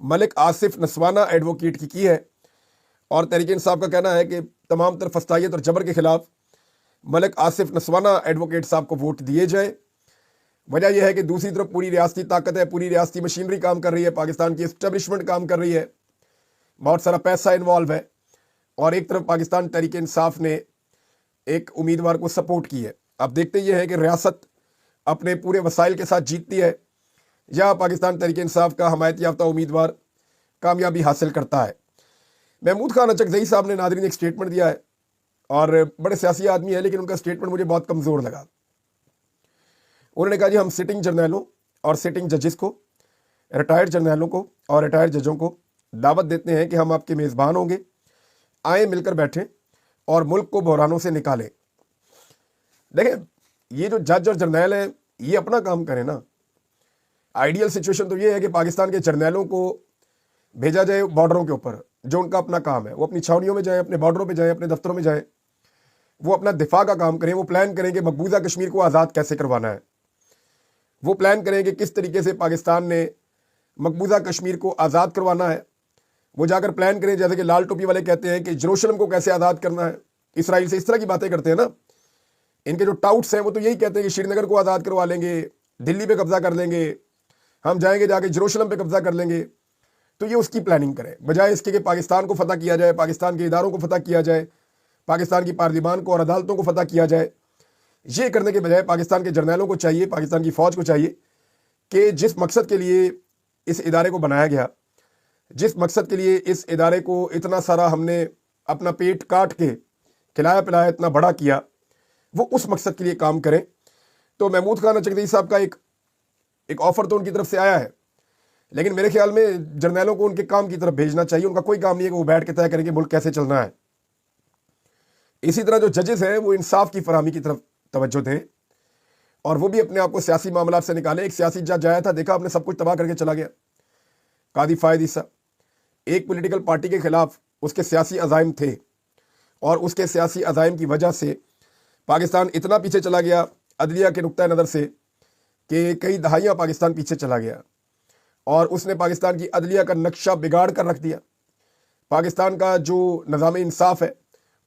ملک Asif Naswana advocate کی ہے، اور تحریک انصاف کا کہنا ہے کہ تمام تر فسطائیت اور جبر کے خلاف ملک آصف نسوانہ ایڈوکیٹ صاحب کو ووٹ دیے جائے۔ وجہ یہ ہے کہ دوسری طرف پوری ریاستی طاقت ہے، پوری ریاستی مشینری کام کر رہی ہے، پاکستان کی اسٹیبلشمنٹ کام کر رہی ہے، بہت سارا پیسہ انوالو ہے، اور ایک طرف پاکستان تحریک انصاف نے ایک امیدوار کو سپورٹ کی ہے۔ اب دیکھتے یہ ہے کہ ریاست اپنے پورے وسائل کے ساتھ جیتتی ہے یا پاکستان تحریک انصاف کا حمایت یافتہ امیدوار کامیابی حاصل کرتا ہے۔ محمود خان اچکزئی صاحب نے ناظرین ایک سٹیٹمنٹ دیا ہے، اور بڑے سیاسی آدمی ہے لیکن ان کا سٹیٹمنٹ مجھے بہت کمزور لگا۔ انہوں نے کہا جی ہم سٹنگ جرنیلوں اور سٹنگ ججز کو، ریٹائرڈ جرنیلوں کو اور ریٹائرڈ ججوں کو دعوت دیتے ہیں کہ ہم آپ کے میزبان ہوں گے، آئیں مل کر بیٹھیں اور ملک کو بحرانوں سے نکالیں۔ دیکھیں یہ جو جج اور جرنیل ہیں یہ اپنا کام کریں نا۔ آئیڈیل سچویشن تو یہ ہے کہ پاکستان کے جرنیلوں کو بھیجا جائے بارڈروں کے اوپر، جو ان کا اپنا کام ہے، وہ اپنی چھاؤنیوں میں جائیں، اپنے بارڈروں پہ جائیں، اپنے دفتروں میں جائیں، وہ اپنا دفاع کا کام کریں، وہ پلان کریں کہ مقبوضہ کشمیر کو آزاد کیسے کروانا ہے، وہ پلان کریں کہ کس طریقے سے پاکستان نے مقبوضہ کشمیر کو آزاد کروانا ہے، وہ جا کر پلان کریں جیسے کہ لال ٹوپی والے کہتے ہیں کہ جروشلم کو کیسے آزاد کرنا ہے، اسرائیل سے اس طرح کی باتیں کرتے ہیں نا۔ ان کے جو ٹاؤٹس ہیں وہ تو یہی کہتے ہیں کہ شری نگر کو آزاد کروا لیں گے، دلی پہ قبضہ کر لیں گے، ہم جائیں گے جا کے جروشلم پہ قبضہ کر لیں گے۔ تو یہ اس کی پلاننگ کریں بجائے اس کے کہ پاکستان کو فتح کیا جائے، پاکستان کے اداروں کو فتح کیا جائے، پاکستان کی پارلیمان کو اور عدالتوں کو فتح کیا جائے۔ یہ کرنے کے بجائے پاکستان کے جرنیلوں کو چاہیے، پاکستان کی فوج کو چاہیے کہ جس مقصد کے لیے اس ادارے کو بنایا گیا، جس مقصد کے لیے اس ادارے کو اتنا سارا ہم نے اپنا پیٹ کاٹ کے کھلایا پلایا، اتنا بڑا کیا، وہ اس مقصد کے لیے کام کریں۔ تو محمود خان اچکزئی صاحب کا ایک آفر تو ان کی طرف سے آیا ہے، لیکن میرے خیال میں جرنیلوں کو ان کے کام کی طرف بھیجنا چاہیے۔ ان کا کوئی کام نہیں ہے کہ وہ بیٹھ کے طے کریں کہ ملک کیسے چلنا ہے۔ اسی طرح جو ججز ہیں وہ انصاف کی فراہمی کی طرف توجہ دیں، اور وہ بھی اپنے آپ کو سیاسی معاملات سے نکالیں۔ ایک سیاسی جج آیا تھا، دیکھا آپ نے، سب کچھ تباہ کر کے چلا گیا، قاضی فائد عیسیٰ۔ ایک پولیٹیکل پارٹی کے خلاف اس کے سیاسی عزائم تھے، اور اس کے سیاسی عزائم کی وجہ سے پاکستان اتنا پیچھے چلا گیا عدلیہ کے نقطہ نظر سے کہ کئی دہائیاں پاکستان پیچھے چلا گیا، اور اس نے پاکستان کی عدلیہ کا نقشہ بگاڑ کر رکھ دیا۔ پاکستان کا جو نظام انصاف ہے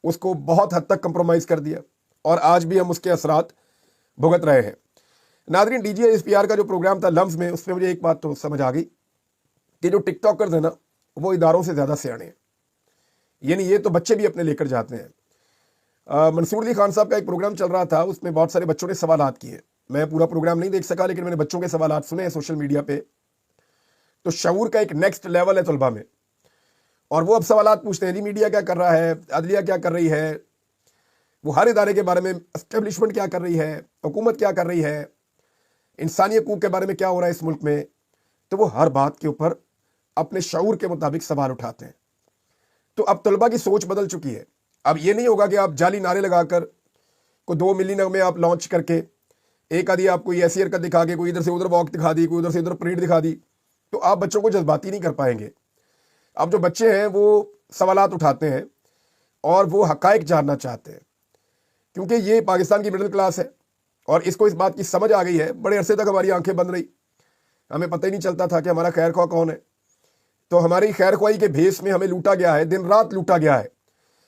اس کو بہت حد تک کمپرومائز کر دیا، اور آج بھی ہم اس کے اثرات بھگت رہے ہیں۔ ناظرین، D G I S P R کا جو پروگرام تھا لمز میں، اس میں مجھے ایک بات تو سمجھ آ گئی کہ جو ٹک ٹاکرز ہیں نا وہ اداروں سے زیادہ سیانے ہیں، یعنی یہ تو بچے بھی اپنے لے کر جاتے ہیں۔ منصور علی خان صاحب کا ایک پروگرام چل رہا تھا، اس میں بہت سارے بچوں نے سوالات کیے۔ میں پورا پروگرام نہیں دیکھ سکا، لیکن میں نے بچوں کے سوالات سنے ہیں سوشل میڈیا پہ۔ تو شعور کا ایک نیکسٹ لیول ہے طلباء میں، اور وہ اب سوالات پوچھتے ہیں جی میڈیا کیا کر رہا ہے، عدلیہ کیا کر رہی ہے، وہ ہر ادارے کے بارے میں، اسٹیبلشمنٹ کیا کر رہی ہے، حکومت کیا کر رہی ہے، انسانی حقوق کے بارے میں کیا ہو رہا ہے اس ملک میں۔ تو وہ ہر بات کے اوپر اپنے شعور کے مطابق سوال اٹھاتے ہیں۔ تو اب طلباء کی سوچ بدل چکی ہے۔ اب یہ نہیں ہوگا کہ آپ جعلی نعرے لگا کر کوئی 2 ملی نغمے آپ لانچ کر کے، ایک آدھی آپ کوئی ایسی حرکت دکھا کے، کوئی ادھر سے ادھر واک دکھا دی، کوئی ادھر سے ادھر پریڈ دکھا دی، تو آپ بچوں کو جذباتی نہیں کر پائیں گے۔ اب جو بچے ہیں وہ سوالات اٹھاتے ہیں اور وہ حقائق جاننا چاہتے ہیں، کیونکہ یہ پاکستان کی مڈل کلاس ہے اور اس کو اس بات کی سمجھ آ گئی ہے۔ بڑے عرصے تک ہماری آنکھیں بند رہی، ہمیں پتہ ہی نہیں چلتا تھا کہ ہمارا خیر خواہ کون ہے۔ تو ہماری خیر خواہی کے بھیس میں ہمیں لوٹا گیا ہے، دن رات لوٹا گیا ہے،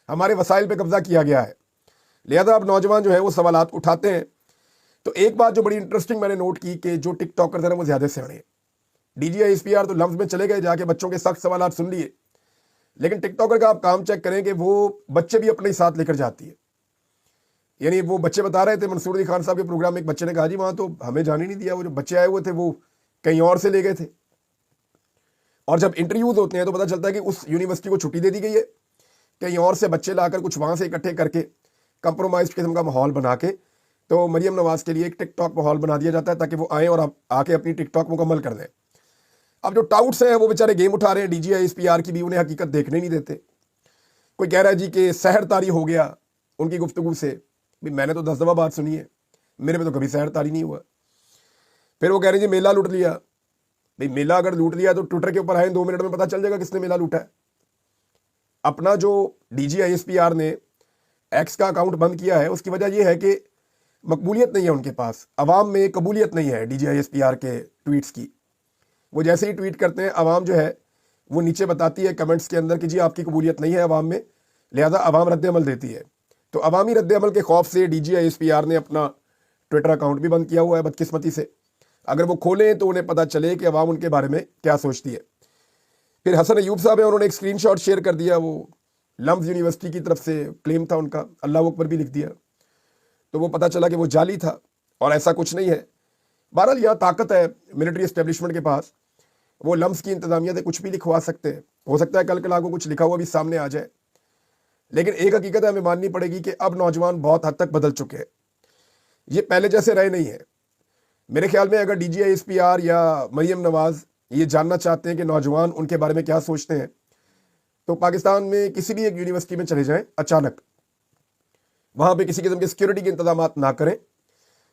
ہمارے وسائل پہ قبضہ کیا گیا ہے۔ لہذا اب نوجوان جو ہے وہ سوالات اٹھاتے ہیں۔ تو ایک بات جو بڑی انٹرسٹنگ میں نے نوٹ کی کہ جو ٹک ٹاکرز ہیں وہ زیادہ سیانے ہیں۔ D G I S P R تو لفظ میں چلے گئے، جا کے بچوں کے سخت سوالات سن لیے، لیکن ٹک ٹاکر کا آپ کام چیک کریں کہ وہ بچے بھی اپنے ساتھ لے کر جاتی ہے۔ یعنی وہ بچے بتا رہے تھے، منصور علی خان صاحب کے پروگرام میں ایک بچے نے کہا جی وہاں تو ہمیں جانے نہیں دیا، وہ جو بچے آئے ہوئے تھے وہ کہیں اور سے لے گئے تھے۔ اور جب انٹرویوز ہوتے ہیں تو پتہ چلتا ہے کہ اس یونیورسٹی کو چھٹی دے دی گئی ہے، کہیں اور سے بچے لا کر کچھ وہاں سے اکٹھے کر کے کمپرومائز قسم کا ماحول بنا کے تو مریم نواز کے لیے ایک ٹک ٹاک ماحول بنا دیا جاتا ہے تاکہ وہ آئیں اور آ کے اپنی ٹک ٹاک مکمل کر دیں۔ اب جو ٹاؤٹس ہیں وہ بیچارے گیم اٹھا رہے ہیں، D G I S P R کی بھی انہیں حقیقت دیکھنے نہیں دیتے۔ کوئی کہہ رہا ہے جی کہ سحر طاری ہو گیا ان کی گفتگو سے، میں نے تو 10 دفعہ بات سنی ہے، میرے میں تو کبھی سحر طاری نہیں ہوا۔ پھر وہ کہہ رہے ہیں جی میلہ لوٹ لیا۔ میلہ اگر لوٹ لیا تو ٹویٹر کے اوپر آئیں 2 منٹ میں پتہ چل جائے گا کس نے میلہ لوٹا ہے۔ اپنا جو D G I S P R نے ایکس کا اکاؤنٹ بند کیا ہے اس کی وجہ یہ ہے کہ مقبولیت نہیں ہے ان کے پاس، عوام میں قبولیت نہیں ہے D G I S P R کے ٹویٹس کی۔ وہ جیسے ہی ٹویٹ کرتے ہیں عوام جو ہے وہ نیچے بتاتی ہے کمنٹس کے اندر کہ جی آپ کی قبولیت نہیں ہے عوام میں، لہذا عوام رد عمل دیتی ہے. تو عوامی رد عمل کے خوف سے DGISPR نے اپنا ٹویٹر اکاؤنٹ بھی بند کیا ہوا ہے بدقسمتی سے. اگر وہ کھولیں تو انہیں پتہ چلے کہ عوام ان کے بارے میں کیا سوچتی ہے. پھر حسن ایوب صاحب ہیں، انہوں نے ایک اسکرین شاٹ شیئر کر دیا، وہ لمز یونیورسٹی کی طرف سے کلیم تھا ان کا، اللہ اکبر بھی لکھ دیا. تو وہ پتہ چلا کہ وہ جعلی تھا اور ایسا کچھ نہیں ہے. بہرحال یہاں طاقت ہے ملٹری اسٹیبلشمنٹ کے پاس، وہ لمز کی انتظامیہ سے کچھ بھی لکھوا سکتے ہیں. ہو سکتا ہے کل کو کچھ لکھا ہوا بھی سامنے آ جائے، لیکن ایک حقیقت ہمیں ماننی پڑے گی کہ اب نوجوان بہت حد تک بدل چکے ہیں. یہ پہلے جیسے رہے نہیں ہیں. میرے خیال میں اگر DGISPR یا مریم نواز یہ جاننا چاہتے ہیں کہ نوجوان ان کے بارے میں کیا سوچتے ہیں، تو پاکستان میں کسی بھی ایک یونیورسٹی میں چلے جائیں اچانک، وہاں پہ کسی قسم کے سیکیورٹی کے انتظامات نہ کریں،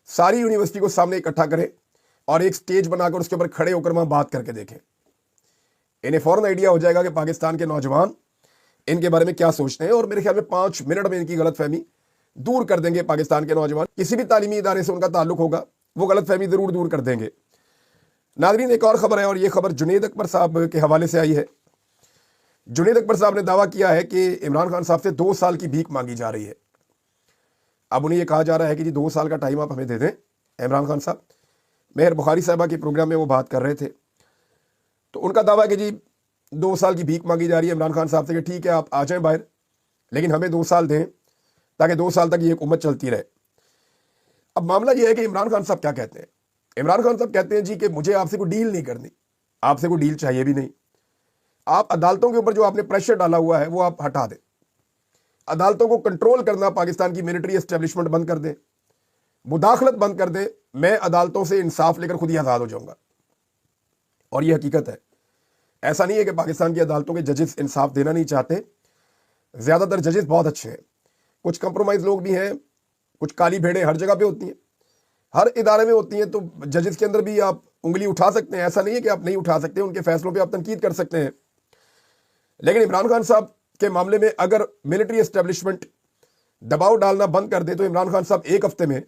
ساری یونیورسٹی کو سامنے اکٹھا کریں اور ایک سٹیج بنا کر اس کے اوپر کھڑے ہو کر وہاں بات کر کے دیکھیں. انہیں فوراً آئیڈیا ہو جائے گا کہ پاکستان کے نوجوان ان کے بارے میں کیا سوچتے ہیں. اور میرے خیال میں 5 منٹ میں ان کی غلط فہمی دور کر دیں گے. پاکستان کے نوجوان کسی بھی تعلیمی ادارے سے ان کا تعلق ہوگا، وہ غلط فہمی ضرور دور کر دیں گے. ناظرین ایک اور خبر ہے، اور یہ خبر جنید اکبر صاحب کے حوالے سے آئی ہے. جنید اکبر صاحب نے دعویٰ کیا ہے کہ عمران خان صاحب سے 2 سال کی بھیک مانگی جا رہی ہے. اب انہیں یہ کہا جا رہا ہے کہ جی 2 سال کا ٹائم آپ ہمیں دے دیں. عمران خان صاحب مہر بخاری صاحبہ کے پروگرام میں وہ بات کر رہے تھے، تو ان کا دعویٰ ہے کہ جی 2 سال کی بھیک مانگی جا رہی ہے عمران خان صاحب سے کہ ٹھیک ہے آپ آ جائیں باہر، لیکن ہمیں 2 سال دیں تاکہ 2 سال تک یہ حکومت چلتی رہے. اب معاملہ یہ ہے کہ عمران خان صاحب کیا کہتے ہیں. عمران خان صاحب کہتے ہیں جی کہ مجھے آپ سے کوئی ڈیل نہیں کرنی، آپ سے کوئی ڈیل چاہیے بھی نہیں. آپ عدالتوں کے اوپر جو آپ نے پریشر ڈالا ہوا ہے وہ آپ ہٹا دیں. عدالتوں کو کنٹرول کرنا پاکستان کی ملٹری اسٹیبلشمنٹ بند کر دیں، مداخلت بند کر دیں. میں عدالتوں سے انصاف لے کر خود ہی آزاد ہو جاؤں گا. اور یہ حقیقت ہے. ایسا نہیں ہے کہ پاکستان کی عدالتوں کے ججز انصاف دینا نہیں چاہتے. زیادہ تر ججز بہت اچھے ہیں. کچھ کمپرومائز لوگ بھی ہیں، کچھ کالی بھیڑیں ہر جگہ پہ ہوتی ہیں، ہر ادارے میں ہوتی ہیں. تو ججز کے اندر بھی آپ انگلی اٹھا سکتے ہیں، ایسا نہیں ہے کہ آپ نہیں اٹھا سکتے، ان کے فیصلوں پہ آپ تنقید کر سکتے ہیں. لیکن عمران خان صاحب کے معاملے میں اگر ملٹری اسٹیبلشمنٹ دباؤ ڈالنا بند کر دے تو عمران خان صاحب 1 ہفتے میں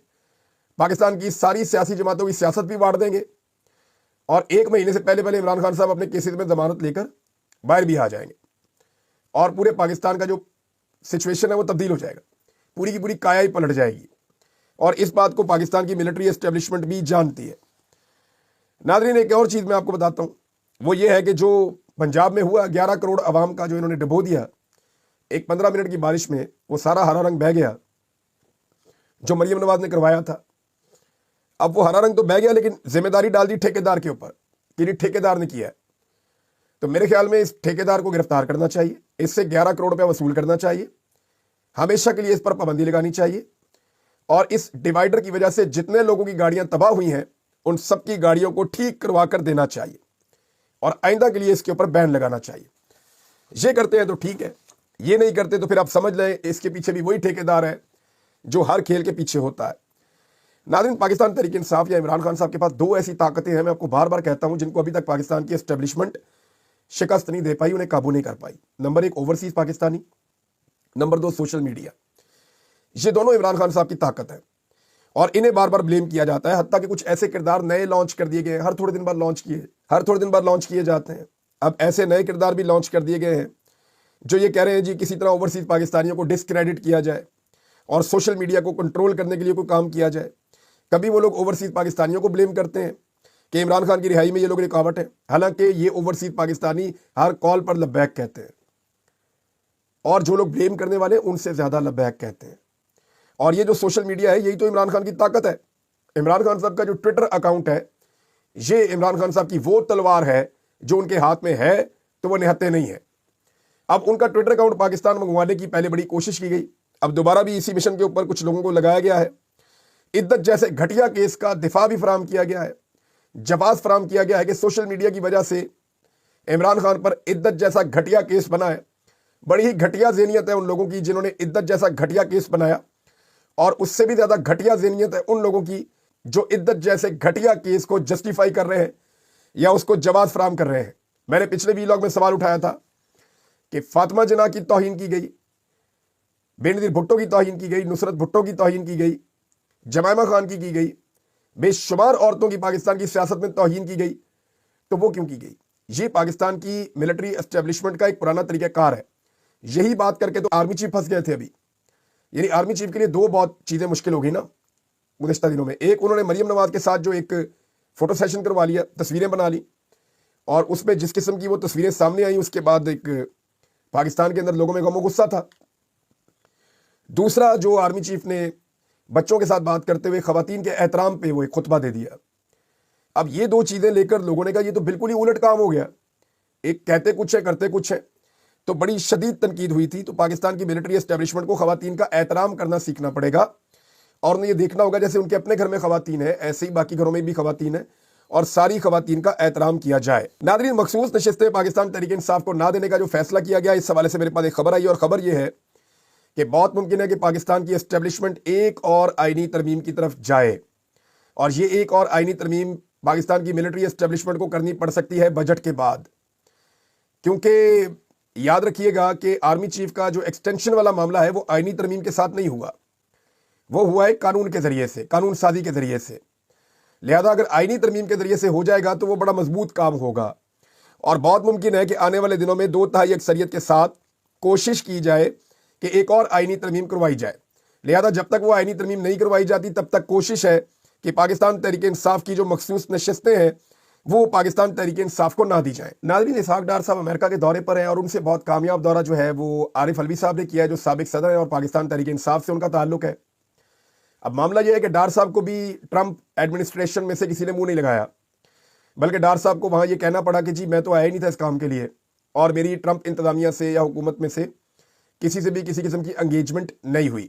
پاکستان کی ساری سیاسی جماعتوں کی سیاست بھی واڑ دیں گے، اور 1 مہینے سے پہلے عمران خان صاحب اپنے کیسز میں ضمانت لے کر باہر بھی آ جائیں گے، اور پورے پاکستان کا جو سچویشن ہے وہ تبدیل ہو جائے گا. پوری کی پوری کایا ہی پلٹ جائے گی. اور اس بات کو پاکستان کی ملٹری اسٹیبلشمنٹ بھی جانتی ہے. ناظرین ایک اور چیز میں آپ کو بتاتا ہوں، وہ یہ ہے کہ جو پنجاب میں ہوا 11 کروڑ عوام کا جو انہوں نے ڈبو دیا ایک 15 منٹ کی بارش میں، وہ سارا ہرا رنگ بہہ گیا جو مریم نواز نے کروایا تھا. اب وہ ہرا رنگ تو بہہ گیا، لیکن ذمہ داری ڈال دی ٹھیکیدار کے اوپر کہ یہ ٹھیکیدار نے کیا ہے. تو میرے خیال میں اس ٹھیکیدار کو گرفتار کرنا چاہیے، اس سے 11 کروڑ روپے وصول کرنا چاہیے، ہمیشہ کے لیے اس پر پابندی لگانی چاہیے. اور اس ڈیوائیڈر کی وجہ سے جتنے لوگوں کی گاڑیاں تباہ ہوئی ہیں ان سب کی گاڑیوں کو ٹھیک کروا کر دینا چاہیے، اور آئندہ کے لیے اس کے اوپر بین لگانا چاہیے. یہ کرتے ہیں تو ٹھیک ہے، یہ نہیں کرتے تو پھر آپ سمجھ لیں اس کے پیچھے بھی وہی ٹھیکیدار ہے جو ہر کھیل کے پیچھے ہوتا ہے. ناظرین پاکستان تحریک انصاف یا عمران خان صاحب کے پاس 2 ایسی طاقتیں ہیں، میں آپ کو بار بار کہتا ہوں، جن کو ابھی تک پاکستان کی اسٹیبلشمنٹ شکست نہیں دے پائی، انہیں قابو نہیں کر پائی. Number 1 overseas Pakistani, number 2 social media. یہ دونوں عمران خان صاحب کی طاقت ہے اور انہیں بار بار بلیم کیا جاتا ہے. حتیٰ کہ کچھ ایسے کردار نئے لانچ کر دیے گئے ہیں، ہر تھوڑے دن بعد لانچ کیے جاتے ہیں. اب ایسے نئے کردار بھی لانچ کر دیے گئے ہیں جو یہ کہہ رہے ہیں جی کسی طرح اوورسیز پاکستانیوں کو ڈسکریڈٹ کیا جائے اور سوشل میڈیا کو کنٹرول کرنے کے لیے کوئی کام کیا جائے. کبھی وہ لوگ اوورسیز پاکستانیوں کو بلیم کرتے ہیں کہ عمران خان کی رہائی میں یہ لوگ رکاوٹ ہے، حالانکہ یہ اوورسیز پاکستانی ہر کال پر لبیک کہتے ہیں، اور جو لوگ بلیم کرنے والے ان سے زیادہ لبیک کہتے ہیں. اور یہ جو سوشل میڈیا ہے یہی تو عمران خان کی طاقت ہے. عمران خان صاحب کا جو ٹویٹر اکاؤنٹ ہے یہ عمران خان صاحب کی وہ تلوار ہے جو ان کے ہاتھ میں ہے تو وہ نہتے نہیں ہے. اب ان کا ٹویٹر اکاؤنٹ پاکستان منگوانے کی پہلے بڑی کوشش کی گئی، اب دوبارہ بھی اسی مشن کے اوپر کچھ لوگوں کو لگایا گیا ہے. عدت جیسے گھٹیا کیس کا دفاع بھی فراہم کیا گیا ہے، جواز فراہم کیا گیا ہے کہ سوشل میڈیا کی وجہ سے عمران خان پر عدت جیسا گھٹیا کیس بنا ہے. بڑی ہی گھٹیا ذہنیت ہے ان لوگوں کی جنہوں نے عدت جیسا گھٹیا کیس بنایا، اور اس سے بھی زیادہ گھٹیا ذہنیت ہے ان لوگوں کی جو عدت جیسے گھٹیا کیس کو جسٹیفائی کر رہے ہیں یا اس کو جواز فراہم کر رہے ہیں. میں نے پچھلے ویلاگ میں سوال اٹھایا تھا کہ فاطمہ جناح کی توہین کی گئی، بینظیر بھٹو کی توہین کی گئی، نصرت بھٹو کی توہین کی گئی، جمائمہ خان کی گئی، بے شمار عورتوں کی پاکستان کی سیاست میں توہین کی گئی، تو وہ کیوں کی گئی؟ یہ پاکستان کی ملٹری اسٹیبلشمنٹ کا ایک پرانا طریقہ کار ہے. یہی بات کر کے تو آرمی چیف پھنس گئے تھے ابھی. یعنی آرمی چیف کے لیے دو بہت چیزیں مشکل ہو گئی نا گزشتہ دنوں میں. ایک انہوں نے مریم نواز کے ساتھ جو ایک فوٹو سیشن کروا لیا, تصویریں بنا لی, اور اس میں جس قسم کی وہ تصویریں سامنے آئیں اس کے بعد ایک پاکستان کے اندر لوگوں میں غم و غصہ تھا. دوسرا جو آرمی چیف نے بچوں کے ساتھ بات کرتے ہوئے خواتین کے احترام پہ وہ ایک خطبہ دے دیا. اب یہ دو چیزیں لے کر لوگوں نے کہا یہ تو بالکل ہی الٹ کام ہو گیا, ایک کہتے کچھ ہے کرتے کچھ ہے. تو بڑی شدید تنقید ہوئی تھی. تو پاکستان کی ملٹری اسٹیبلشمنٹ کو خواتین کا احترام کرنا سیکھنا پڑے گا, اور انہیں یہ دیکھنا ہوگا جیسے ان کے اپنے گھر میں خواتین ہیں ایسے ہی باقی گھروں میں بھی خواتین ہیں, اور ساری خواتین کا احترام کیا جائے. ناظرین, مخصوص نشستیں پاکستان تحریک انصاف کو نہ دینے کا جو فیصلہ کیا گیا, اس حوالے سے میرے پاس ایک خبر آئی, اور خبر یہ ہے کہ بہت ممکن ہے کہ پاکستان کی اسٹیبلشمنٹ ایک اور آئینی ترمیم کی طرف جائے, اور یہ ایک اور آئینی ترمیم پاکستان کی ملٹری اسٹیبلشمنٹ کو کرنی پڑ سکتی ہے بجٹ کے بعد. کیونکہ یاد رکھیے گا کہ آرمی چیف کا جو ایکسٹینشن والا معاملہ ہے وہ آئینی ترمیم کے ساتھ نہیں ہوا, وہ ہوا ہے قانون کے ذریعے سے, قانون سازی کے ذریعے سے. لہذا اگر آئینی ترمیم کے ذریعے سے ہو جائے گا تو وہ بڑا مضبوط کام ہوگا, اور بہت ممکن ہے کہ آنے والے دنوں میں 2/3 اکثریت کے ساتھ کوشش کی جائے کہ ایک اور آئینی ترمیم کروائی جائے. لہذا جب تک وہ آئینی ترمیم نہیں کروائی جاتی تب تک کوشش ہے کہ پاکستان تحریک انصاف کی جو مخصوص نشستیں ہیں وہ پاکستان تحریک انصاف کو نہ دی جائیں. ناظرین, اسحاق ڈار صاحب امریکہ کے دورے پر ہیں, اور ان سے بہت کامیاب دورہ جو ہے وہ عارف علوی صاحب نے کیا ہے, جو سابق صدر ہیں اور پاکستان تحریک انصاف سے ان کا تعلق ہے. اب معاملہ یہ ہے کہ ڈار صاحب کو بھی ٹرمپ ایڈمنسٹریشن میں سے کسی نے منہ نہیں لگایا, بلکہ ڈار صاحب کو وہاں یہ کہنا پڑا کہ جی میں تو آیا ہی نہیں تھا اس کام کے لیے, اور میری ٹرمپ انتظامیہ سے یا حکومت میں سے کسی سے بھی کسی قسم کی انگیجمنٹ نہیں ہوئی.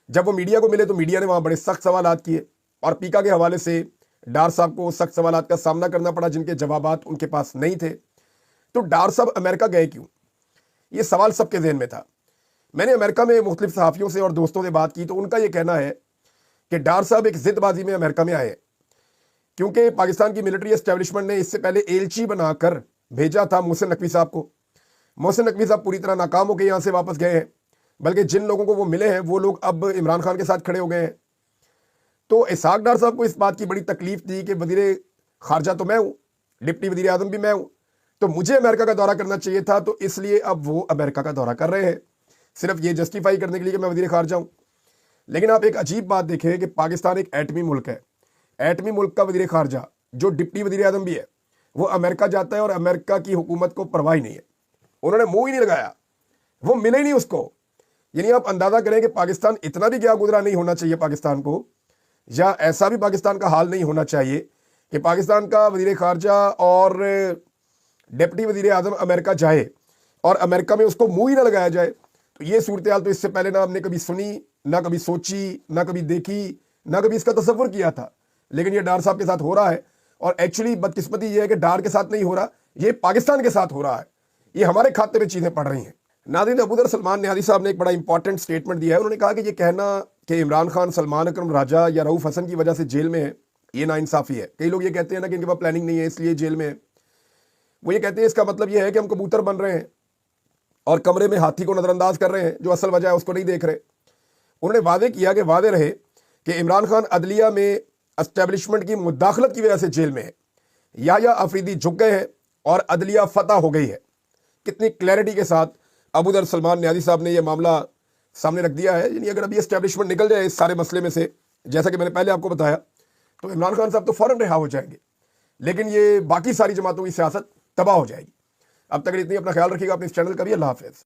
جب وہ میڈیا کو ملے تو میڈیا نے وہاں بڑے سخت سوالات کیے, اور پیکا کے حوالے سے ڈار صاحب کو سخت سوالات کا سامنا کرنا پڑا جن کے جوابات ان کے پاس نہیں تھے. تو ڈار صاحب امریکہ گئے کیوں, یہ سوال سب کے ذہن میں تھا. میں نے امریکہ میں مختلف صحافیوں سے اور دوستوں سے بات کی تو ان کا یہ کہنا ہے کہ ڈار صاحب ایک ضد بازی میں امریکہ میں آئے, کیونکہ پاکستان کی ملٹری اسٹیبلشمنٹ نے اس سے پہلے ایلچی بنا کر بھیجا تھا محسن نقوی صاحب کو. محسن نقوی صاحب پوری طرح ناکام ہو کے یہاں سے واپس گئے ہیں, بلکہ جن لوگوں کو وہ ملے ہیں وہ لوگ اب عمران خان کے ساتھ کھڑے ہو گئے ہیں. تو اسحاق ڈار صاحب کو اس بات کی بڑی تکلیف تھی کہ وزیر خارجہ تو میں ہوں, ڈپٹی وزیر اعظم بھی میں ہوں, تو مجھے امریکہ کا دورہ کرنا چاہیے تھا, تو اس لیے اب وہ امریکہ کا دورہ کر رہے ہیں صرف یہ جسٹیفائی کرنے کے لیے کہ میں وزیر خارجہ ہوں. لیکن آپ ایک عجیب بات دیکھیں کہ پاکستان ایک ایٹمی ملک ہے, ایٹمی ملک کا وزیر خارجہ جو ڈپٹی وزیر اعظم بھی ہے وہ امریکہ جاتا ہے, اور امریکہ کی حکومت کو پرواہ نہیں ہے, انہوں نے منہ ہی نہیں لگایا, وہ ملے ہی نہیں اس کو. یعنی آپ اندازہ کریں کہ پاکستان اتنا بھی کیا گزرا نہیں ہونا چاہیے پاکستان کو, یا ایسا بھی پاکستان کا حال نہیں ہونا چاہیے کہ پاکستان کا وزیر خارجہ اور ڈپٹی وزیر اعظم امریکہ جائے اور امریکہ میں اس کو منہ ہی نہ لگایا جائے. تو یہ صورتحال تو اس سے پہلے نہ ہم نے کبھی سنی, نہ کبھی سوچی, نہ کبھی دیکھی, نہ کبھی اس کا تصور کیا تھا. لیکن یہ ڈار صاحب کے ساتھ ہو رہا ہے, اور ایکچولی بدقسمتی یہ ہے کہ ڈار کے ساتھ نہیں ہو رہا, یہ پاکستان کے ساتھ ہو رہا ہے, یہ ہمارے کھاتے میں چیزیں پڑ رہی ہیں. ناظرین, ابوذر سلمان نیازی صاحب نے ایک بڑا امپورٹنٹ سٹیٹمنٹ دیا ہے. انہوں نے کہا کہ یہ کہنا کہ عمران خان سلمان اکرم راجہ یا رؤوف حسن کی وجہ سے جیل میں ہے یہ ناانصافی ہے. کئی لوگ یہ کہتے ہیں نا کہ ان کے پاس پلاننگ نہیں ہے اس لیے جیل میں ہے. وہ یہ کہتے ہیں اس کا مطلب یہ ہے کہ ہم کبوتر بن رہے ہیں اور کمرے میں ہاتھی کو نظر انداز کر رہے ہیں, جو اصل وجہ ہے اس کو نہیں دیکھ رہے. انہوں نے واضح کیا کہ واضح رہے کہ عمران خان عدلیہ میں اسٹیبلشمنٹ کی مداخلت کی وجہ سے جیل میں ہے, یا افریدی جھک گئے ہیں اور عدلیہ فتح ہو گئی ہے. کتنی کلیئرٹی کے ساتھ ابوذر سلمان نیازی صاحب نے یہ معاملہ سامنے رکھ دیا ہے. یعنی اگر ابھی اسٹیبلشمنٹ نکل جائے اس سارے مسئلے میں سے, جیسا کہ میں نے پہلے آپ کو بتایا, تو عمران خان صاحب تو فوراً رہا ہو جائیں گے, لیکن یہ باقی ساری جماعتوں کی سیاست تباہ ہو جائے گی. اب تک اتنی, اپنا خیال رکھیے گا, اپنے اس چینل کا بھی. اللہ حافظ.